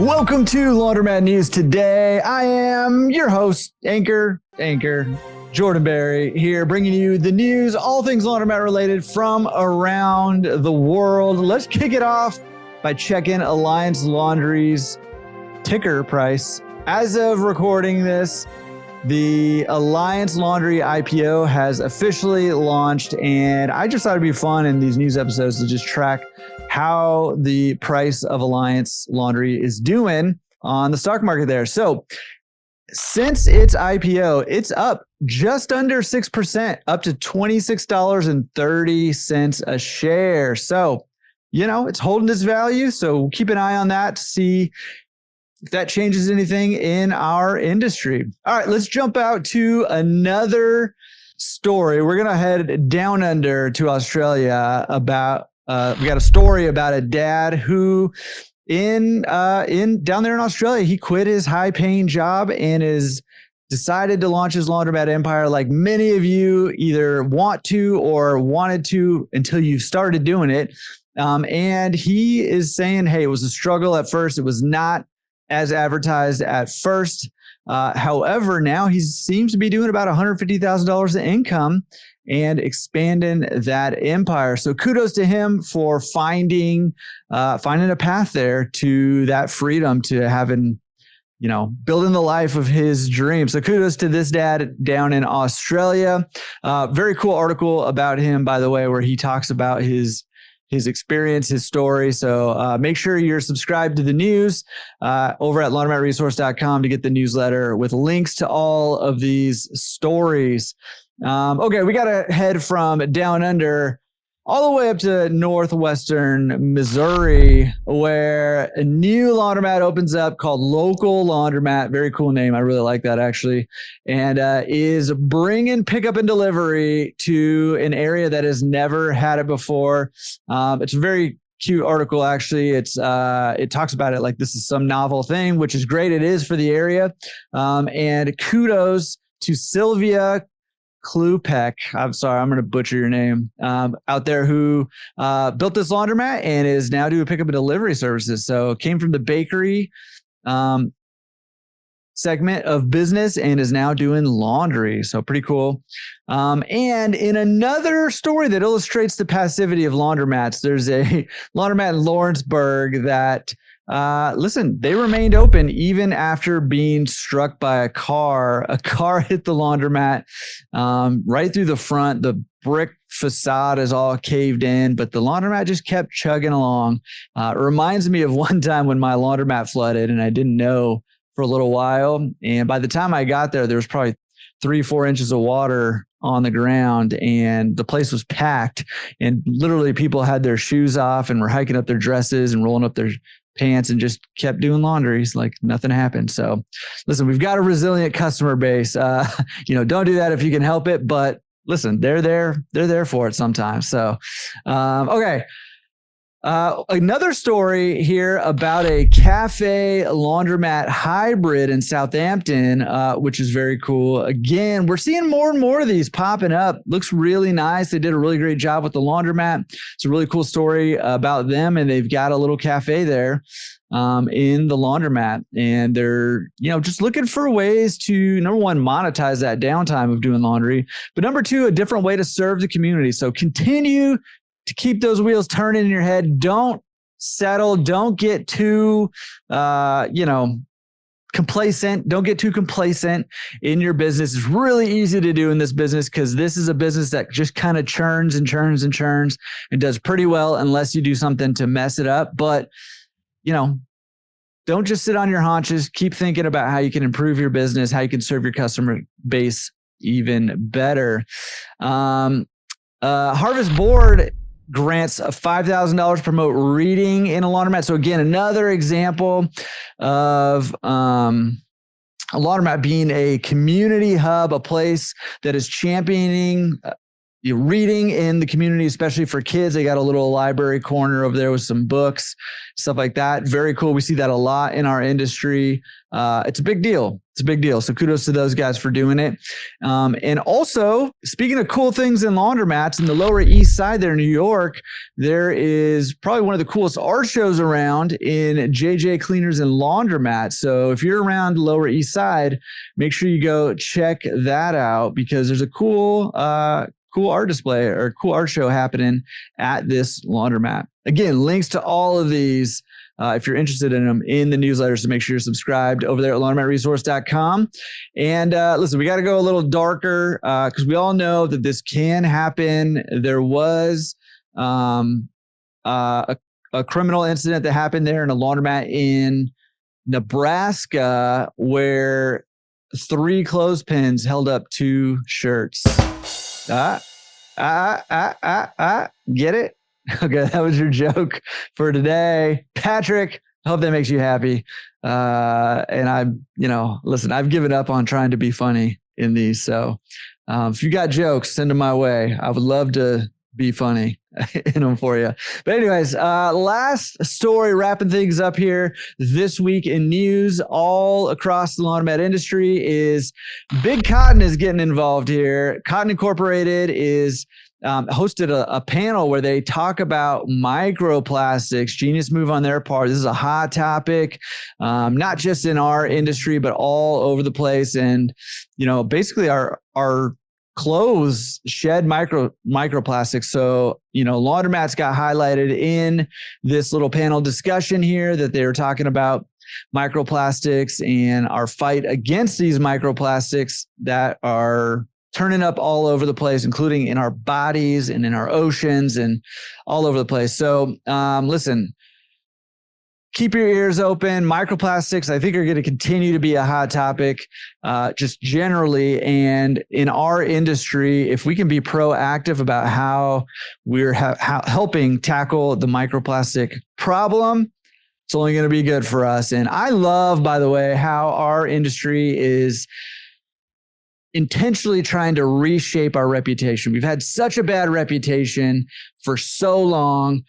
Welcome to Laundromat News Today. I am your host, Anchor, Jordan Berry, here bringing you the news, all things laundromat related from around the world. Let's kick it off by checking Alliance Laundry's ticker price. As of recording this, the Alliance Laundry IPO has officially launched, and I just thought it'd be fun in these news episodes to just track how the price of Alliance Laundry is doing on the stock market there. So since its IPO, it's up just under 6%, up to $26.30 a share. So, it's holding its value. So keep an eye on that to see if that changes anything in our industry. All right, let's jump out to another story. We're going to head down under to Australia about we got a story about a dad who in down there in Australia, he quit his high-paying job and is decided to launch his laundromat empire like many of you either want to or wanted to until you started doing it. And he is saying, hey, it was a struggle at first. It was not as advertised at first. However, now he seems to be doing about $150,000 in income and expanding that empire. So kudos to him for finding a path there to that freedom, to having, building the life of his dreams. So kudos to this dad down in Australia. Very cool article about him, by the way, where he talks about his experience, his story. So make sure you're subscribed to the news over at laundromatresource.com to get the newsletter with links to all of these stories. Okay, we got to head from down under all the way up to northwestern Missouri, where a new laundromat opens up called Local Laundromat. Very cool name. I really like that, actually. And is bringing pickup and delivery to an area that has never had it before. It's a very cute article, actually. It talks about it like this is some novel thing, which is great. It is for the area. And kudos to Sylvia Klupek, I'm sorry, I'm going to butcher your name, out there, who built this laundromat and is now doing pickup and delivery services. So came from the bakery segment of business and is now doing laundry. So pretty cool. And in another story that illustrates the passivity of laundromats, there's a laundromat in Lawrenceburg that they remained open even after being struck by a car. A car hit the laundromat right through the front. The brick facade is all caved in, but the laundromat just kept chugging along. It reminds me of one time when my laundromat flooded and I didn't know for a little while. And by the time I got there, there was probably 3-4 inches of water on the ground and the place was packed, and literally people had their shoes off and were hiking up their dresses and rolling up their pants and just kept doing laundries like nothing happened. So listen, we've got a resilient customer base. Don't do that if you can help it, but listen, they're there for it sometimes. So, okay. Another story here about a cafe laundromat hybrid in Southampton, which is very cool. Again, we're seeing more and more of these popping up. Looks really nice. They did a really great job with the laundromat. It's a really cool story about them, and they've got a little cafe there in the laundromat, and they're just looking for ways to, number one, monetize that downtime of doing laundry, but number two, a different way to serve the community. So continue to keep those wheels turning in your head. Don't settle. Don't get too, complacent. Don't get too complacent in your business. It's really easy to do in this business because this is a business that just kind of churns and churns and churns and does pretty well unless you do something to mess it up. But, don't just sit on your haunches. Keep thinking about how you can improve your business, how you can serve your customer base even better. Harvest Board grants a $5,000 to promote reading in a laundromat. So again, another example of a laundromat being a community hub, a place that is championing reading in the community, especially for kids. They got a little library corner over there with some books, stuff like that. Very cool. We see that a lot in our industry. It's a big deal. It's a big deal. So kudos to those guys for doing it. And also, speaking of cool things in laundromats, in the Lower East Side there in New York, there is probably one of the coolest art shows around in JJ Cleaners and Laundromats. So if you're around the Lower East Side, make sure you go check that out, because there's a cool art display or cool art show happening at this laundromat. Again, links to all of these, if you're interested in them, in the newsletter. So make sure you're subscribed over there at laundromatresource.com. And listen, we got to go a little darker because we all know that this can happen. There was a criminal incident that happened there in a laundromat in Nebraska where 3 clothespins held up 2 shirts. Get it? Okay, that was your joke for today. Patrick, I hope that makes you happy. And listen, I've given up on trying to be funny in these. So if you got jokes, send them my way. I would love to be funny in them for you. But anyways, last story, wrapping things up here this week in news all across the laundromat industry is Big Cotton is getting involved here. Cotton Incorporated is hosted a panel where they talk about microplastics. Genius move on their part. This is a hot topic, not just in our industry, but all over the place. And, basically our clothes shed microplastics. So, laundromats got highlighted in this little panel discussion here that they were talking about microplastics and our fight against these microplastics that are turning up all over the place, including in our bodies and in our oceans and all over the place. So listen, keep your ears open. Microplastics, I think, are going to continue to be a hot topic just generally. And in our industry, if we can be proactive about how we're helping tackle the microplastic problem, it's only going to be good for us. And I love, by the way, how our industry is intentionally trying to reshape our reputation. We've had such a bad reputation for so long,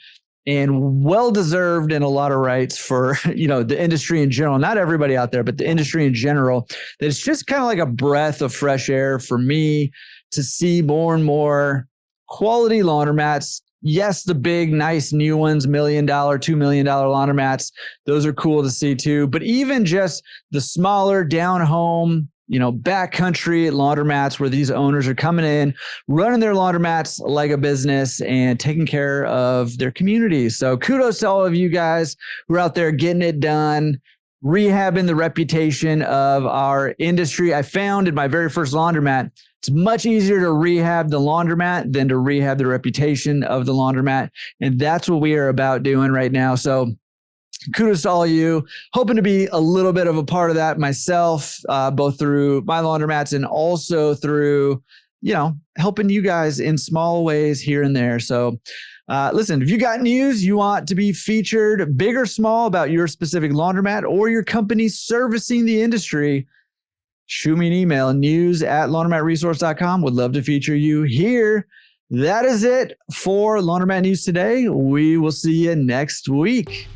and well-deserved in a lot of rights for, the industry in general, not everybody out there, but the industry in general, that it's just kind of like a breath of fresh air for me to see more and more quality laundromats. Yes, the big, nice new ones, $1 million, $2 million laundromats, those are cool to see too. But even just the smaller down home, backcountry laundromats where these owners are coming in, running their laundromats like a business and taking care of their communities. So kudos to all of you guys who are out there getting it done, rehabbing the reputation of our industry. I found in my very first laundromat, it's much easier to rehab the laundromat than to rehab the reputation of the laundromat. And that's what we are about doing right now. So kudos to all of you. Hoping to be a little bit of a part of that myself, both through my laundromats and also through, helping you guys in small ways here and there. So listen, if you got news you want to be featured, big or small, about your specific laundromat or your company servicing the industry, shoot me an email, news@laundromatresource.com. Would love to feature you here. That is it for Laundromat News today. We will see you next week.